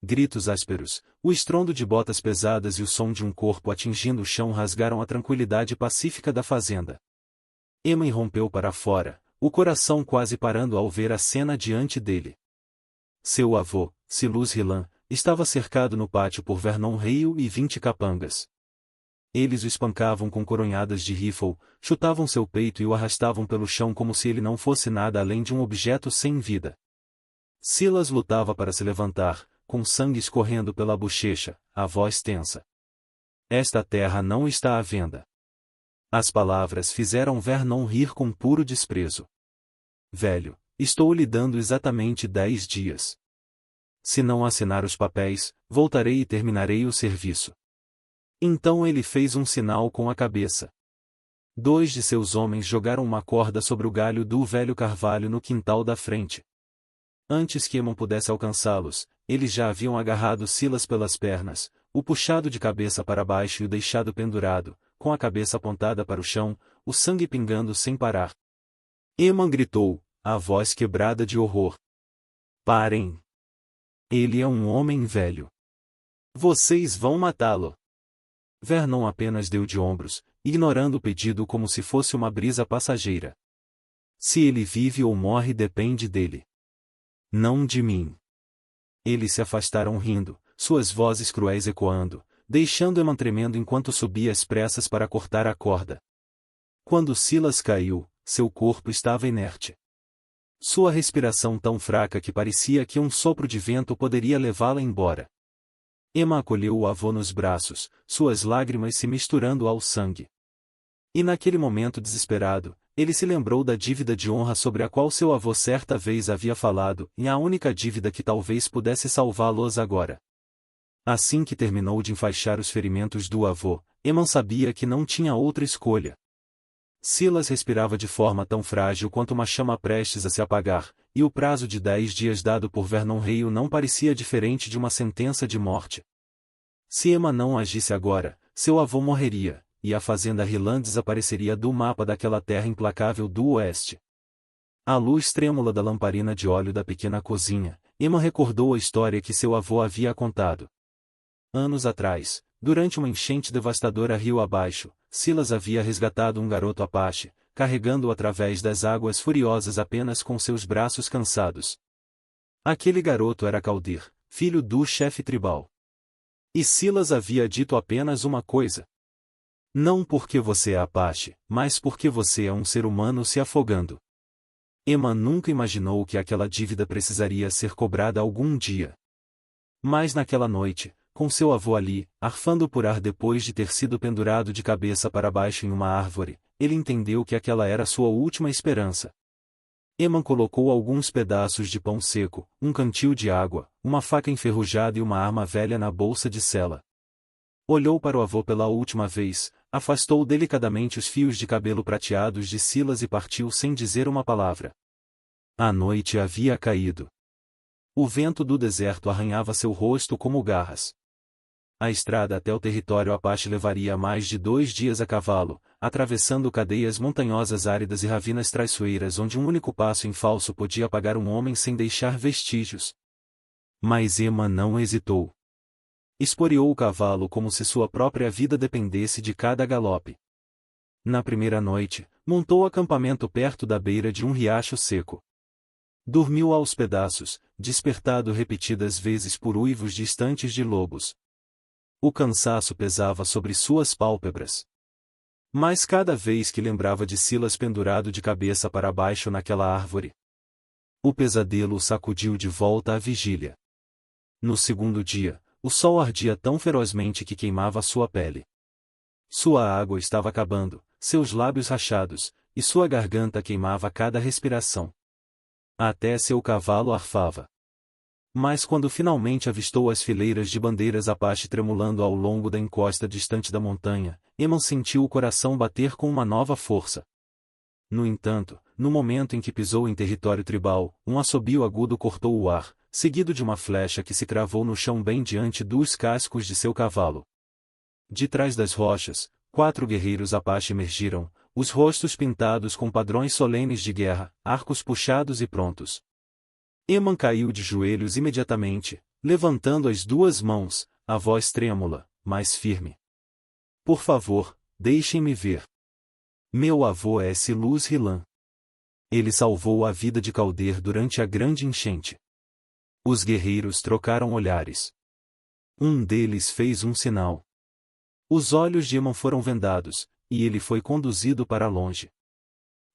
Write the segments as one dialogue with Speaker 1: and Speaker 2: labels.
Speaker 1: Gritos ásperos, o estrondo de botas pesadas e o som de um corpo atingindo o chão rasgaram a tranquilidade pacífica da fazenda. Emma irrompeu para fora, o coração quase parando ao ver a cena diante dele. Seu avô, Silas Rillon, estava cercado no pátio por Vernon Hale e 20 capangas. Eles o espancavam com coronhadas de rifle, chutavam seu peito e o arrastavam pelo chão como se ele não fosse nada além de um objeto sem vida. Silas lutava para se levantar, com sangue escorrendo pela bochecha, a voz tensa. Esta terra não está à venda. As palavras fizeram Vernon rir com puro desprezo. Velho, estou lhe dando exatamente 10 dias. Se não assinar os papéis, voltarei e terminarei o serviço. Então ele fez um sinal com a cabeça. 2 de seus homens jogaram uma corda sobre o galho do velho carvalho no quintal da frente. Antes que Emma pudesse alcançá-los, eles já haviam agarrado Silas pelas pernas, o puxado de cabeça para baixo e o deixado pendurado, com a cabeça apontada para o chão, o sangue pingando sem parar. Emma gritou, a voz quebrada de horror. Parem! Ele é um homem velho. Vocês vão matá-lo. Vernon apenas deu de ombros, ignorando o pedido como se fosse uma brisa passageira. Se ele vive ou morre depende dele. Não de mim. Eles se afastaram rindo, suas vozes cruéis ecoando, deixando Emma tremendo enquanto subia às pressas para cortar a corda. Quando Silas caiu, seu corpo estava inerte. Sua respiração tão fraca que parecia que um sopro de vento poderia levá-la embora. Emma acolheu o avô nos braços, suas lágrimas se misturando ao sangue. E naquele momento desesperado, ele se lembrou da dívida de honra sobre a qual seu avô certa vez havia falado, e a única dívida que talvez pudesse salvá-los agora. Assim que terminou de enfaixar os ferimentos do avô, Emma sabia que não tinha outra escolha. Silas respirava de forma tão frágil quanto uma chama prestes a se apagar, e o prazo de 10 dias dado por Vernon Hale não parecia diferente de uma sentença de morte. Se Emma não agisse agora, seu avô morreria, e a fazenda Rillon desapareceria do mapa daquela terra implacável do oeste. À luz trêmula da lamparina de óleo da pequena cozinha, Emma recordou a história que seu avô havia contado. Anos atrás, durante uma enchente devastadora rio abaixo, Silas havia resgatado um garoto Apache, carregando-o através das águas furiosas apenas com seus braços cansados. Aquele garoto era Caldir, filho do chefe tribal. E Silas havia dito apenas uma coisa. Não porque você é Apache, mas porque você é um ser humano se afogando. Emma nunca imaginou que aquela dívida precisaria ser cobrada algum dia. Mas naquela noite, com seu avô ali, arfando por ar depois de ter sido pendurado de cabeça para baixo em uma árvore, ele entendeu que aquela era sua última esperança. Emma colocou alguns pedaços de pão seco, um cantil de água, uma faca enferrujada e uma arma velha na bolsa de sela. Olhou para o avô pela última vez, afastou delicadamente os fios de cabelo prateados de Silas e partiu sem dizer uma palavra. A noite havia caído. O vento do deserto arranhava seu rosto como garras. A estrada até o território Apache levaria mais de 2 dias a cavalo, atravessando cadeias montanhosas áridas e ravinas traiçoeiras onde um único passo em falso podia apagar um homem sem deixar vestígios. Mas Emma não hesitou. Esporeou o cavalo como se sua própria vida dependesse de cada galope. Na primeira noite, montou acampamento perto da beira de um riacho seco. Dormiu aos pedaços, despertado repetidas vezes por uivos distantes de lobos. O cansaço pesava sobre suas pálpebras. Mas cada vez que lembrava de Silas pendurado de cabeça para baixo naquela árvore, o pesadelo o sacudiu de volta à vigília. No segundo dia, o sol ardia tão ferozmente que queimava sua pele. Sua água estava acabando, seus lábios rachados, e sua garganta queimava a cada respiração. Até seu cavalo arfava. Mas quando finalmente avistou as fileiras de bandeiras Apache tremulando ao longo da encosta distante da montanha, Emma sentiu o coração bater com uma nova força. No entanto, no momento em que pisou em território tribal, um assobio agudo cortou o ar, seguido de uma flecha que se cravou no chão bem diante dos cascos de seu cavalo. De trás das rochas, 4 guerreiros Apache emergiram, os rostos pintados com padrões solenes de guerra, arcos puxados e prontos. Emma caiu de joelhos imediatamente, levantando as duas mãos, a voz trêmula, mas firme. Por favor, deixem-me ver. Meu avô é Siluz Rilan. Ele salvou a vida de Calder durante a grande enchente. Os guerreiros trocaram olhares. Um deles fez um sinal. Os olhos de Eman foram vendados, e ele foi conduzido para longe.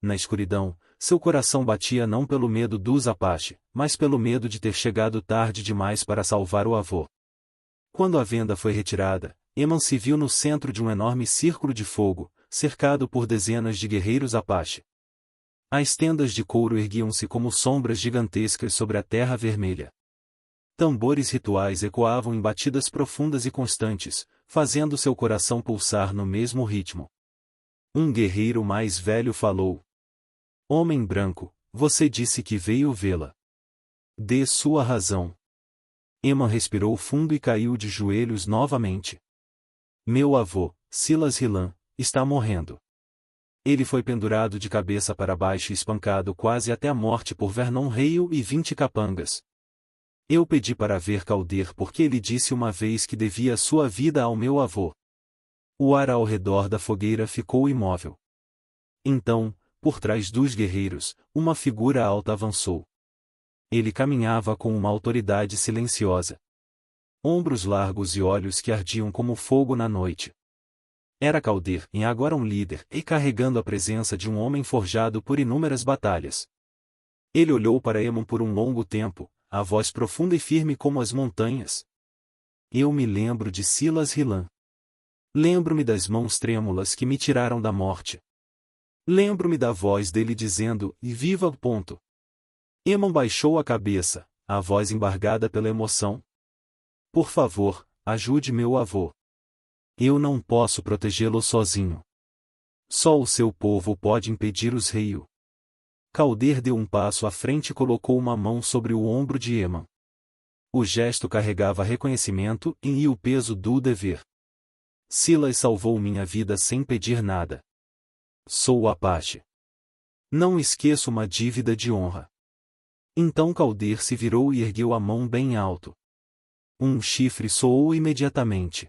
Speaker 1: Na escuridão, seu coração batia não pelo medo dos Apache, mas pelo medo de ter chegado tarde demais para salvar o avô. Quando a venda foi retirada, Eman se viu no centro de um enorme círculo de fogo, cercado por dezenas de guerreiros Apache. As tendas de couro erguiam-se como sombras gigantescas sobre a terra vermelha. Tambores rituais ecoavam em batidas profundas e constantes, fazendo seu coração pulsar no mesmo ritmo. Um guerreiro mais velho falou: Homem branco, você disse que veio vê-la. Dê sua razão. Eman respirou fundo e caiu de joelhos novamente. Meu avô, Silas Rilan, está morrendo. Ele foi pendurado de cabeça para baixo e espancado quase até a morte por Vernon Reio e 20 capangas. Eu pedi para ver Calder porque ele disse uma vez que devia sua vida ao meu avô. O ar ao redor da fogueira ficou imóvel. Então, por trás dos guerreiros, uma figura alta avançou. Ele caminhava com uma autoridade silenciosa. Ombros largos e olhos que ardiam como fogo na noite. Era Calder, e agora um líder, e carregando a presença de um homem forjado por inúmeras batalhas. Ele olhou para Eman por um longo tempo, a voz profunda e firme como as montanhas. Eu me lembro de Silas Rilan. Lembro-me das mãos trêmulas que me tiraram da morte. Lembro-me da voz dele dizendo, e viva! Eman baixou a cabeça, a voz embargada pela emoção. Por favor, ajude meu avô. Eu não posso protegê-lo sozinho. Só o seu povo pode impedir os Reio. Calder deu um passo à frente e colocou uma mão sobre o ombro de Eman. O gesto carregava reconhecimento e o peso do dever. Silas salvou minha vida sem pedir nada. Sou Apache. Não esqueço uma dívida de honra. Então Calder se virou e ergueu a mão bem alto. Um chifre soou imediatamente.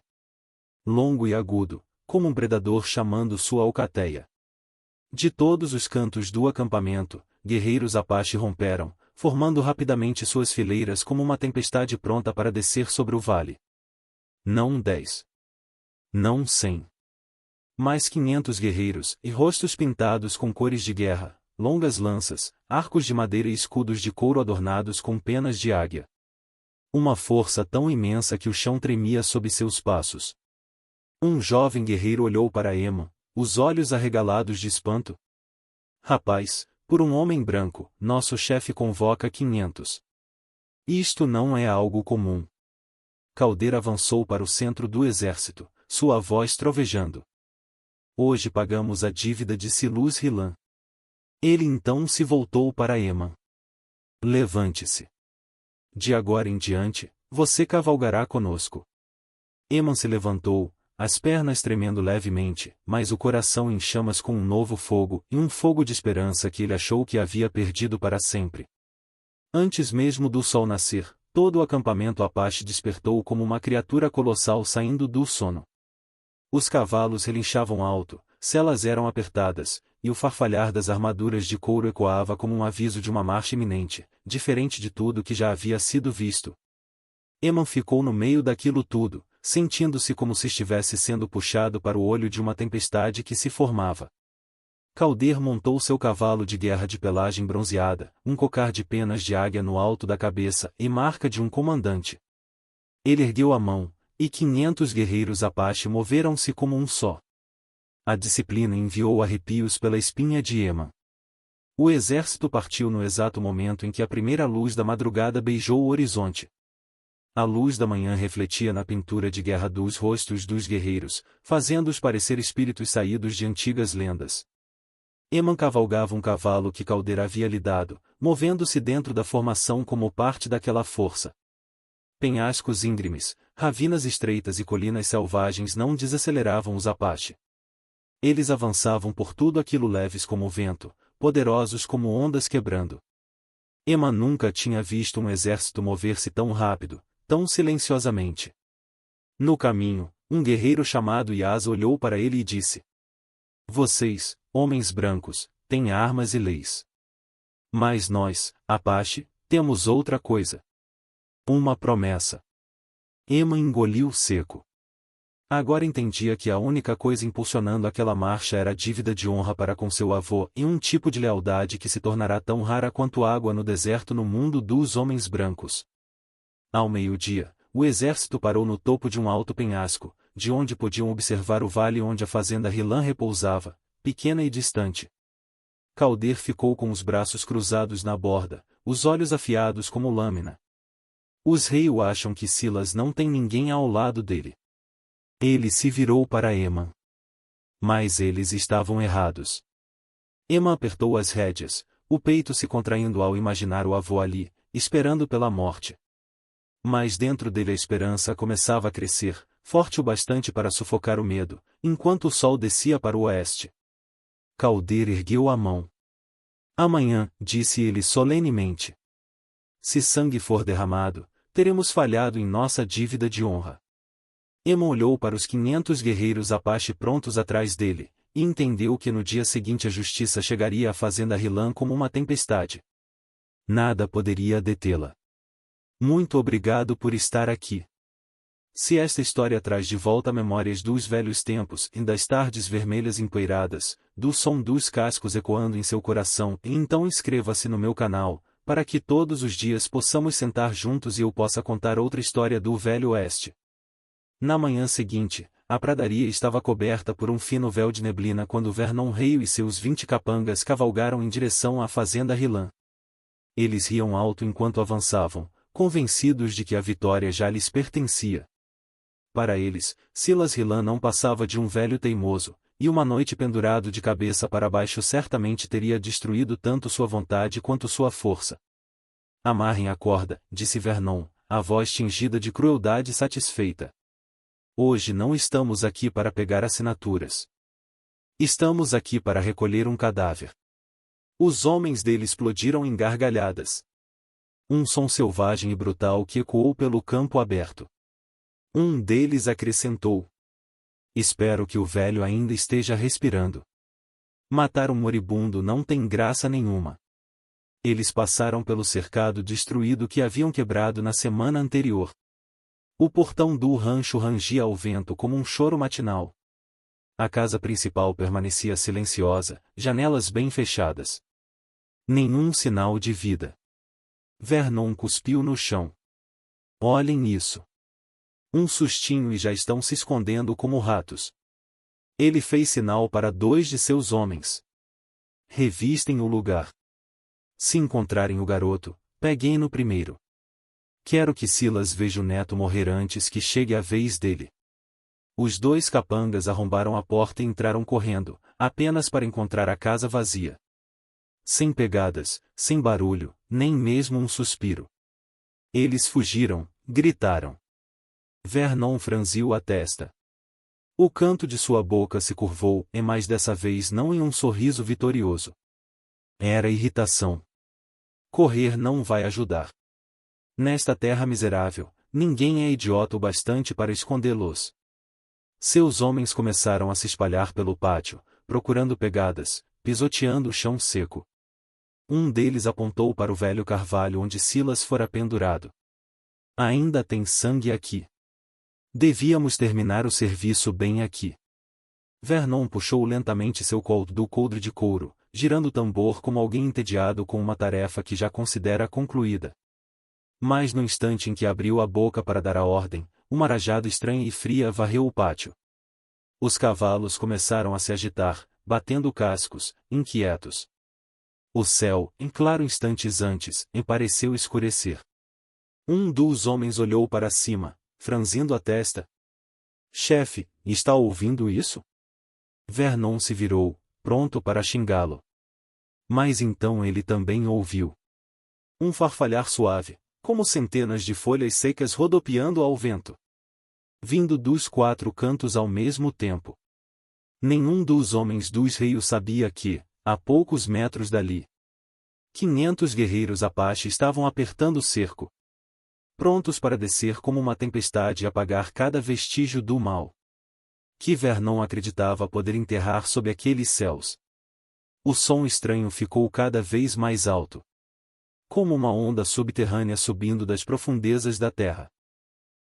Speaker 1: Longo e agudo, como um predador chamando sua alcateia. De todos os cantos do acampamento, guerreiros Apache romperam, formando rapidamente suas fileiras como uma tempestade pronta para descer sobre o vale. Não 10. Não 100. Mais 500 guerreiros, e rostos pintados com cores de guerra, longas lanças, arcos de madeira e escudos de couro adornados com penas de águia. Uma força tão imensa que o chão tremia sob seus passos. Um jovem guerreiro olhou para Eman, os olhos arregalados de espanto. Rapaz, por um homem branco, nosso chefe convoca 500. Isto não é algo comum. Calder avançou para o centro do exército, sua voz trovejando. Hoje pagamos a dívida de Siluz Rilan. Ele então se voltou para Eman. Levante-se. De agora em diante, você cavalgará conosco. Eman se levantou, as pernas tremendo levemente, mas o coração em chamas com um novo fogo, e um fogo de esperança que ele achou que havia perdido para sempre. Antes mesmo do sol nascer, todo o acampamento Apache despertou como uma criatura colossal saindo do sono. Os cavalos relinchavam alto, selas eram apertadas, e o farfalhar das armaduras de couro ecoava como um aviso de uma marcha iminente, diferente de tudo que já havia sido visto. Eman ficou no meio daquilo tudo, sentindo-se como se estivesse sendo puxado para o olho de uma tempestade que se formava. Calder montou seu cavalo de guerra de pelagem bronzeada, um cocar de penas de águia no alto da cabeça e marca de um comandante. Ele ergueu a mão, e 500 guerreiros Apache moveram-se como um só. A disciplina enviou arrepios pela espinha de Eman. O exército partiu no exato momento em que a primeira luz da madrugada beijou o horizonte. A luz da manhã refletia na pintura de guerra dos rostos dos guerreiros, fazendo-os parecer espíritos saídos de antigas lendas. Eman cavalgava um cavalo que Calder havia lhe dado, movendo-se dentro da formação como parte daquela força. Penhascos íngremes, ravinas estreitas e colinas selvagens não desaceleravam os Apache. Eles avançavam por tudo aquilo leves como o vento, poderosos como ondas quebrando. Eman nunca tinha visto um exército mover-se tão rápido, tão silenciosamente. No caminho, um guerreiro chamado Yas olhou para ele e disse: Vocês, homens brancos, têm armas e leis. Mas nós, Apache, temos outra coisa. Uma promessa. Emma engoliu seco. Agora entendia que a única coisa impulsionando aquela marcha era a dívida de honra para com seu avô e um tipo de lealdade que se tornará tão rara quanto água no deserto no mundo dos homens brancos. Ao meio-dia, o exército parou no topo de um alto penhasco, de onde podiam observar o vale onde a fazenda Rilan repousava, pequena e distante. Calder ficou com os braços cruzados na borda, os olhos afiados como lâmina. Os reis acham que Silas não tem ninguém ao lado dele. Ele se virou para Emma. Mas eles estavam errados. Emma apertou as rédeas, o peito se contraindo ao imaginar o avô ali, esperando pela morte. Mas dentro dele a esperança começava a crescer, forte o bastante para sufocar o medo, enquanto o sol descia para o oeste. Calder ergueu a mão. Amanhã, disse ele solenemente. Se sangue for derramado, teremos falhado em nossa dívida de honra. Emma olhou para os 500 guerreiros Apache prontos atrás dele, e entendeu que no dia seguinte a justiça chegaria à fazenda Rilan como uma tempestade. Nada poderia detê-la. Muito obrigado por estar aqui. Se esta história traz de volta memórias dos velhos tempos e das tardes vermelhas empoeiradas, do som dos cascos ecoando em seu coração, então inscreva-se no meu canal, para que todos os dias possamos sentar juntos e eu possa contar outra história do Velho Oeste. Na manhã seguinte, a pradaria estava coberta por um fino véu de neblina quando Vernon Rei e seus 20 capangas cavalgaram em direção à fazenda Rilan. Eles riam alto enquanto avançavam, convencidos de que a vitória já lhes pertencia. Para eles, Silas Rilan não passava de um velho teimoso, e uma noite pendurado de cabeça para baixo certamente teria destruído tanto sua vontade quanto sua força. Amarrem a corda, disse Vernon, a voz tingida de crueldade satisfeita. Hoje não estamos aqui para pegar assinaturas. Estamos aqui para recolher um cadáver. Os homens dele explodiram em gargalhadas. Um som selvagem e brutal que ecoou pelo campo aberto. Um deles acrescentou: Espero que o velho ainda esteja respirando. Matar um moribundo não tem graça nenhuma. Eles passaram pelo cercado destruído que haviam quebrado na semana anterior. O portão do rancho rangia ao vento como um choro matinal. A casa principal permanecia silenciosa, janelas bem fechadas. Nenhum sinal de vida. Vernon cuspiu no chão. Olhem isso. Um sustinho e já estão se escondendo como ratos. Ele fez sinal para 2 de seus homens. Revistem o lugar. Se encontrarem o garoto, peguem-no primeiro. Quero que Silas veja o neto morrer antes que chegue a vez dele. Os 2 capangas arrombaram a porta e entraram correndo, apenas para encontrar a casa vazia. Sem pegadas, sem barulho, nem mesmo um suspiro. Eles fugiram, gritaram. Vernon franziu a testa. O canto de sua boca se curvou, e mais dessa vez não em um sorriso vitorioso. Era irritação. Correr não vai ajudar. Nesta terra miserável, ninguém é idiota o bastante para escondê-los. Seus homens começaram a se espalhar pelo pátio, procurando pegadas, pisoteando o chão seco. Um deles apontou para o velho carvalho onde Silas fora pendurado. Ainda tem sangue aqui. Devíamos terminar o serviço bem aqui. Vernon puxou lentamente seu coldre de couro, girando o tambor como alguém entediado com uma tarefa que já considera concluída. Mas no instante em que abriu a boca para dar a ordem, uma rajada estranha e fria varreu o pátio. Os cavalos começaram a se agitar, batendo cascos, inquietos. O céu, em claro instantes antes, pareceu escurecer. Um dos homens olhou para cima, franzindo a testa. Chefe, está ouvindo isso? Vernon se virou, pronto para xingá-lo. Mas então ele também ouviu. Um farfalhar suave, como centenas de folhas secas rodopiando ao vento. Vindo dos 4 cantos ao mesmo tempo. Nenhum dos homens dos rios sabia que, a poucos metros dali, 500 guerreiros Apache estavam apertando o cerco. prontos para descer como uma tempestade e apagar cada vestígio do mal que Vernon acreditava poder enterrar sob aqueles céus. O som estranho ficou cada vez mais alto, como uma onda subterrânea subindo das profundezas da terra.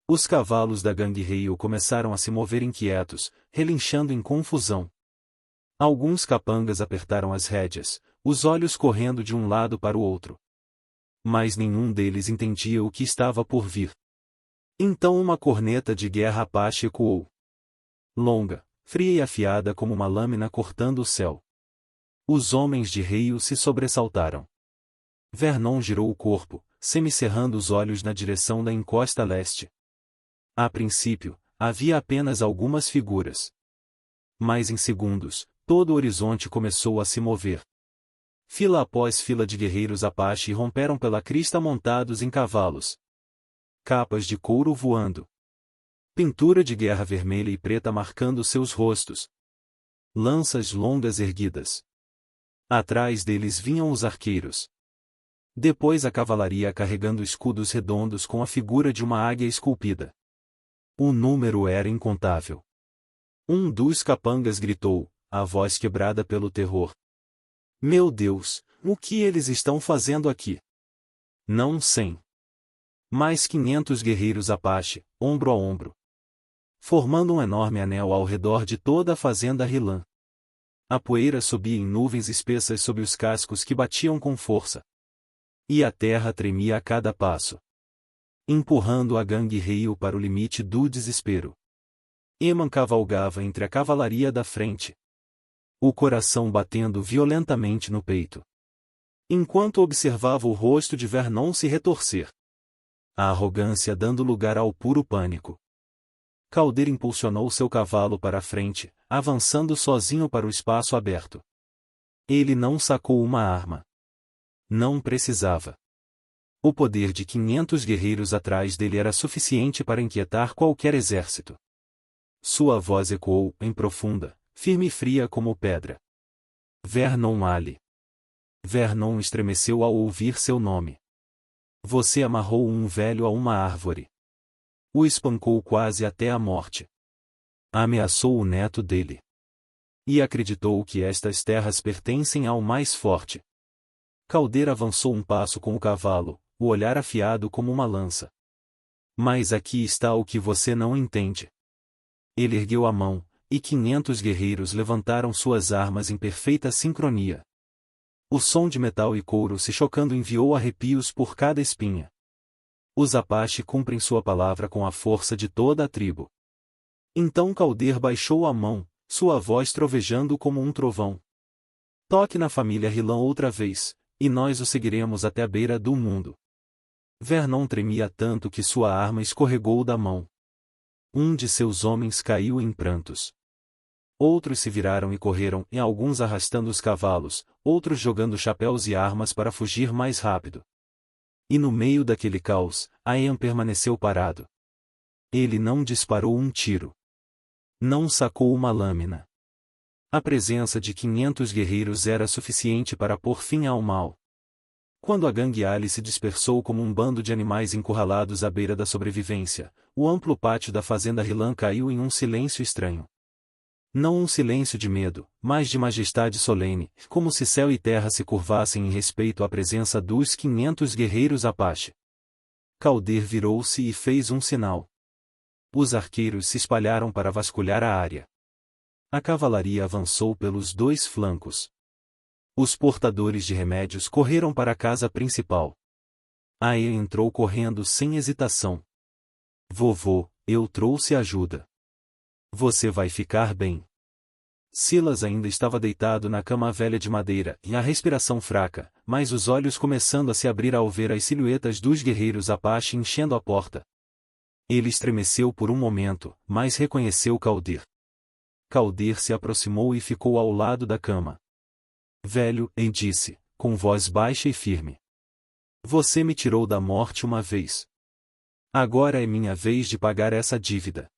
Speaker 1: Os cavalos da gangue Hale começaram a se mover inquietos, relinchando em confusão. Alguns capangas apertaram as rédeas, os olhos correndo de um lado para o outro. Mas nenhum deles entendia o que estava por vir. Então uma corneta de guerra Apache ecoou. Longa, fria e afiada como uma lâmina cortando o céu. Os homens de Hale se sobressaltaram. Vernon girou o corpo, semicerrando os olhos na direção da encosta leste. A princípio, havia apenas algumas figuras. Mas em segundos, todo o horizonte começou a se mover. Fila após fila de guerreiros Apache romperam pela crista montados em cavalos. Capas de couro voando. Pintura de guerra vermelha e preta marcando seus rostos. Lanças longas erguidas. Atrás deles vinham os arqueiros. Depois a cavalaria carregando escudos redondos com a figura de uma águia esculpida. O número era incontável. Um dos capangas gritou, a voz quebrada pelo terror. Meu Deus, o que eles estão fazendo aqui? Não sei. Mais 500 guerreiros Apache, ombro a ombro, formando um enorme anel ao redor de toda a fazenda Rilan. A poeira subia em nuvens espessas sob os cascos que batiam com força. E a terra tremia a cada passo, empurrando a gangue Hale para o limite do desespero. Eman cavalgava entre a cavalaria da frente, o coração batendo violentamente no peito, enquanto observava o rosto de Vernon se retorcer. A arrogância dando lugar ao puro pânico. Calder impulsionou seu cavalo para a frente, avançando sozinho para o espaço aberto. Ele não sacou uma arma. Não precisava. O poder de 500 guerreiros atrás dele era suficiente para inquietar qualquer exército. Sua voz ecoou, em profunda, firme e fria como pedra. Vernon Ali. Vernon estremeceu ao ouvir seu nome. Você amarrou um velho a uma árvore. O espancou quase até a morte. Ameaçou o neto dele. E acreditou que estas terras pertencem ao mais forte. Calder avançou um passo com o cavalo, o olhar afiado como uma lança. Mas aqui está o que você não entende. Ele ergueu a mão, e 500 guerreiros levantaram suas armas em perfeita sincronia. O som de metal e couro se chocando enviou arrepios por cada espinha. Os Apache cumprem sua palavra com a força de toda a tribo. Então Calder baixou a mão, sua voz trovejando como um trovão. Toque na família Rilan outra vez, e nós o seguiremos até a beira do mundo. Vernon tremia tanto que sua arma escorregou da mão. Um de seus homens caiu em prantos. Outros se viraram e correram, e alguns arrastando os cavalos, outros jogando chapéus e armas para fugir mais rápido. E no meio daquele caos, Ian permaneceu parado. Ele não disparou um tiro. Não sacou uma lâmina. A presença de 500 guerreiros era suficiente para pôr fim ao mal. Quando a gangue Ali se dispersou como um bando de animais encurralados à beira da sobrevivência, o amplo pátio da fazenda Rilan caiu em um silêncio estranho. Não um silêncio de medo, mas de majestade solene, como se céu e terra se curvassem em respeito à presença dos 500 guerreiros Apache. Calder virou-se e fez um sinal. Os arqueiros se espalharam para vasculhar a área. A cavalaria avançou pelos dois flancos. Os portadores de remédios correram para a casa principal. Aya entrou correndo sem hesitação. Vovô, eu trouxe ajuda. Você vai ficar bem. Silas ainda estava deitado na cama velha de madeira, e a respiração fraca, mas os olhos começando a se abrir ao ver as silhuetas dos guerreiros Apache enchendo a porta. Ele estremeceu por um momento, mas reconheceu Calder. Calder se aproximou e ficou ao lado da cama. Velho, disse, com voz baixa e firme. Você me tirou da morte uma vez. Agora é minha vez de pagar essa dívida.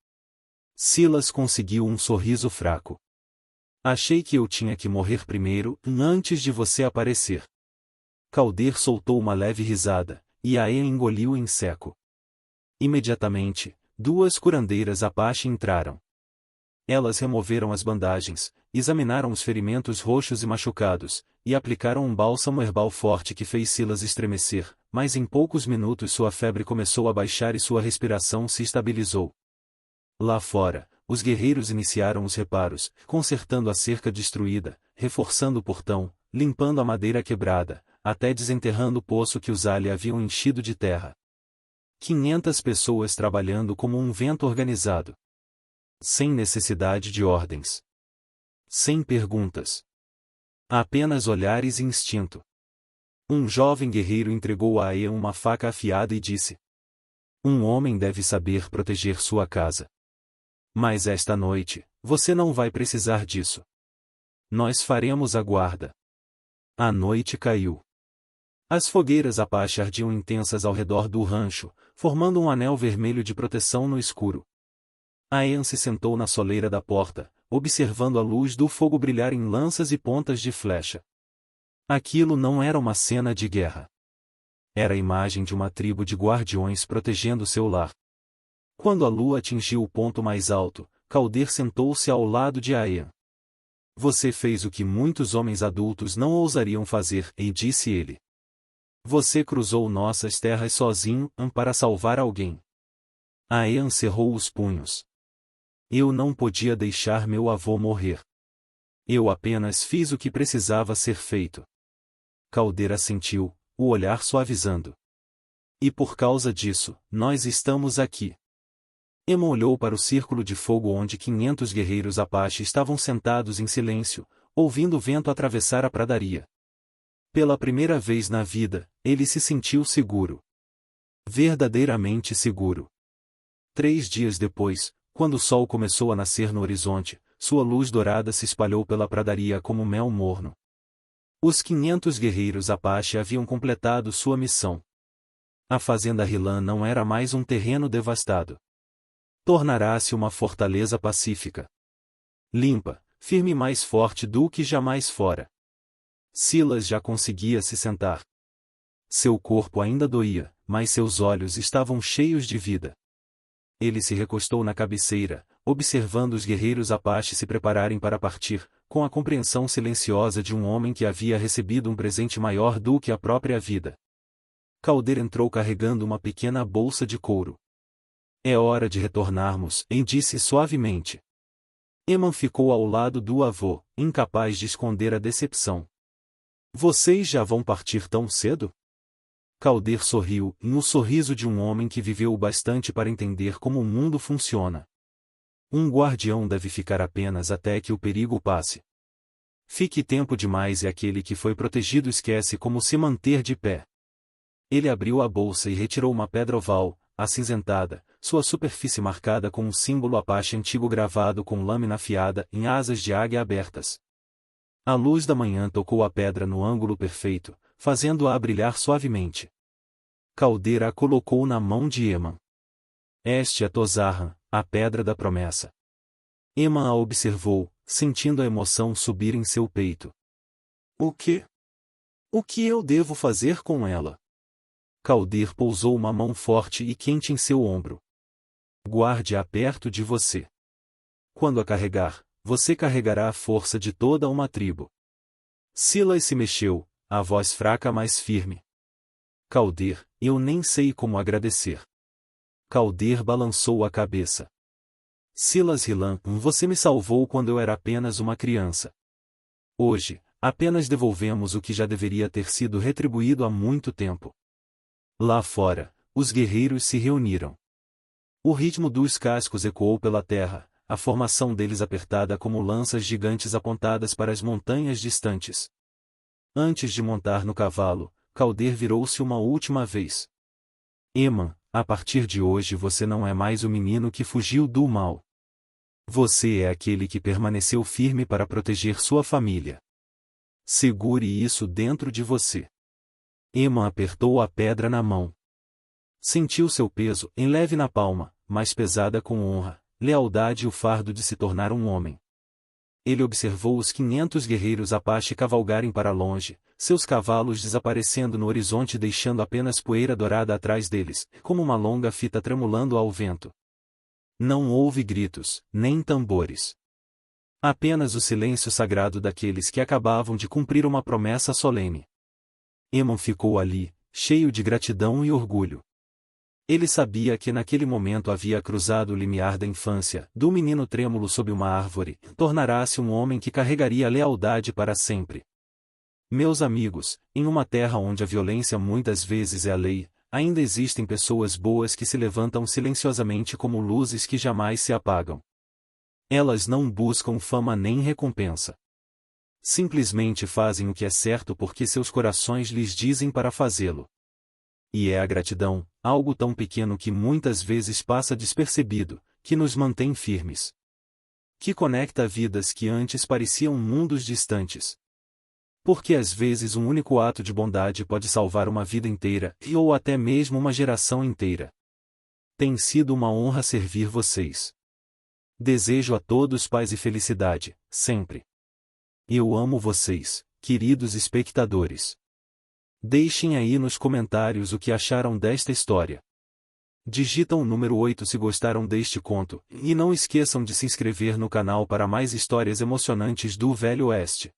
Speaker 1: Silas conseguiu um sorriso fraco. Achei que eu tinha que morrer primeiro, antes de você aparecer. Calder soltou uma leve risada, e Aya engoliu em seco. Imediatamente, 2 curandeiras Apache entraram. Elas removeram as bandagens, examinaram os ferimentos roxos e machucados, e aplicaram um bálsamo herbal forte que fez Silas estremecer, mas em poucos minutos sua febre começou a baixar e sua respiração se estabilizou. Lá fora, os guerreiros iniciaram os reparos, consertando a cerca destruída, reforçando o portão, limpando a madeira quebrada, até desenterrando o poço que os Ali haviam enchido de terra. 500 pessoas trabalhando como um vento organizado. Sem necessidade de ordens. Sem perguntas. Apenas olhares e instinto. Um jovem guerreiro entregou a Ian uma faca afiada e disse: "Um homem deve saber proteger sua casa. Mas esta noite, você não vai precisar disso. Nós faremos a guarda." A noite caiu. As fogueiras Apache ardiam intensas ao redor do rancho, formando um anel vermelho de proteção no escuro. Ian se sentou na soleira da porta, observando a luz do fogo brilhar em lanças e pontas de flecha. Aquilo não era uma cena de guerra. Era a imagem de uma tribo de guardiões protegendo seu lar. Quando a lua atingiu o ponto mais alto, Calder sentou-se ao lado de Ian. "Você fez o que muitos homens adultos não ousariam fazer", e disse ele. "Você cruzou nossas terras sozinho, para salvar alguém." Ian cerrou os punhos. "Eu não podia deixar meu avô morrer. Eu apenas fiz o que precisava ser feito." Calder assentiu, o olhar suavizando. "E por causa disso, nós estamos aqui." Emma olhou para o círculo de fogo onde 500 guerreiros Apache estavam sentados em silêncio, ouvindo o vento atravessar a pradaria. Pela primeira vez na vida, ele se sentiu seguro. Verdadeiramente seguro. 3 dias depois, quando o sol começou a nascer no horizonte, sua luz dourada se espalhou pela pradaria como mel morno. Os 500 guerreiros Apache haviam completado sua missão. A fazenda Rilan não era mais um terreno devastado. Tornará-se uma fortaleza pacífica. Limpa, firme e mais forte do que jamais fora. Silas já conseguia se sentar. Seu corpo ainda doía, mas seus olhos estavam cheios de vida. Ele se recostou na cabeceira, observando os guerreiros Apache se prepararem para partir, com a compreensão silenciosa de um homem que havia recebido um presente maior do que a própria vida. Calder entrou carregando uma pequena bolsa de couro. "É hora de retornarmos", disse suavemente. Emma ficou ao lado do avô, incapaz de esconder a decepção. "Vocês já vão partir tão cedo?" Calder sorriu, no sorriso de um homem que viveu o bastante para entender como o mundo funciona. Um guardião deve ficar apenas até que o perigo passe. Fique tempo demais e aquele que foi protegido esquece como se manter de pé. Ele abriu a bolsa e retirou uma pedra oval, acinzentada, sua superfície marcada com um símbolo Apache antigo gravado com lâmina afiada em asas de águia abertas. A luz da manhã tocou a pedra no ângulo perfeito, fazendo-a brilhar suavemente. Calder a colocou na mão de Emma. "Este é Tozarran, a pedra da promessa." Emma a observou, sentindo a emoção subir em seu peito. "O quê? O que eu devo fazer com ela?" Calder pousou uma mão forte e quente em seu ombro. "Guarde-a perto de você. Quando a carregar, você carregará a força de toda uma tribo." Silas se mexeu, a voz fraca mas firme. "Calder, eu nem sei como agradecer." Calder balançou a cabeça. "Silas Rilan, você me salvou quando eu era apenas uma criança. Hoje, apenas devolvemos o que já deveria ter sido retribuído há muito tempo." Lá fora, os guerreiros se reuniram. O ritmo dos cascos ecoou pela terra, a formação deles apertada como lanças gigantes apontadas para as montanhas distantes. Antes de montar no cavalo, Calder virou-se uma última vez. "Emma, a partir de hoje você não é mais o menino que fugiu do mal. Você é aquele que permaneceu firme para proteger sua família. Segure isso dentro de você." Emma apertou a pedra na mão. Sentiu seu peso, em leve na palma, mas pesada com honra, lealdade e o fardo de se tornar um homem. Ele observou os 500 guerreiros Apache cavalgarem para longe, seus cavalos desaparecendo no horizonte deixando apenas poeira dourada atrás deles, como uma longa fita tremulando ao vento. Não houve gritos, nem tambores. Apenas o silêncio sagrado daqueles que acabavam de cumprir uma promessa solene. Aemon ficou ali, cheio de gratidão e orgulho. Ele sabia que naquele momento havia cruzado o limiar da infância, do menino trêmulo sob uma árvore, tornará-se um homem que carregaria a lealdade para sempre. Meus amigos, em uma terra onde a violência muitas vezes é a lei, ainda existem pessoas boas que se levantam silenciosamente como luzes que jamais se apagam. Elas não buscam fama nem recompensa. Simplesmente fazem o que é certo porque seus corações lhes dizem para fazê-lo. E é a gratidão, algo tão pequeno que muitas vezes passa despercebido, que nos mantém firmes. Que conecta vidas que antes pareciam mundos distantes. Porque às vezes um único ato de bondade pode salvar uma vida inteira, ou até mesmo uma geração inteira. Tem sido uma honra servir vocês. Desejo a todos paz e felicidade, sempre. Eu amo vocês, queridos espectadores. Deixem aí nos comentários o que acharam desta história. Digitam o número 8 se gostaram deste conto, e não esqueçam de se inscrever no canal para mais histórias emocionantes do Velho Oeste.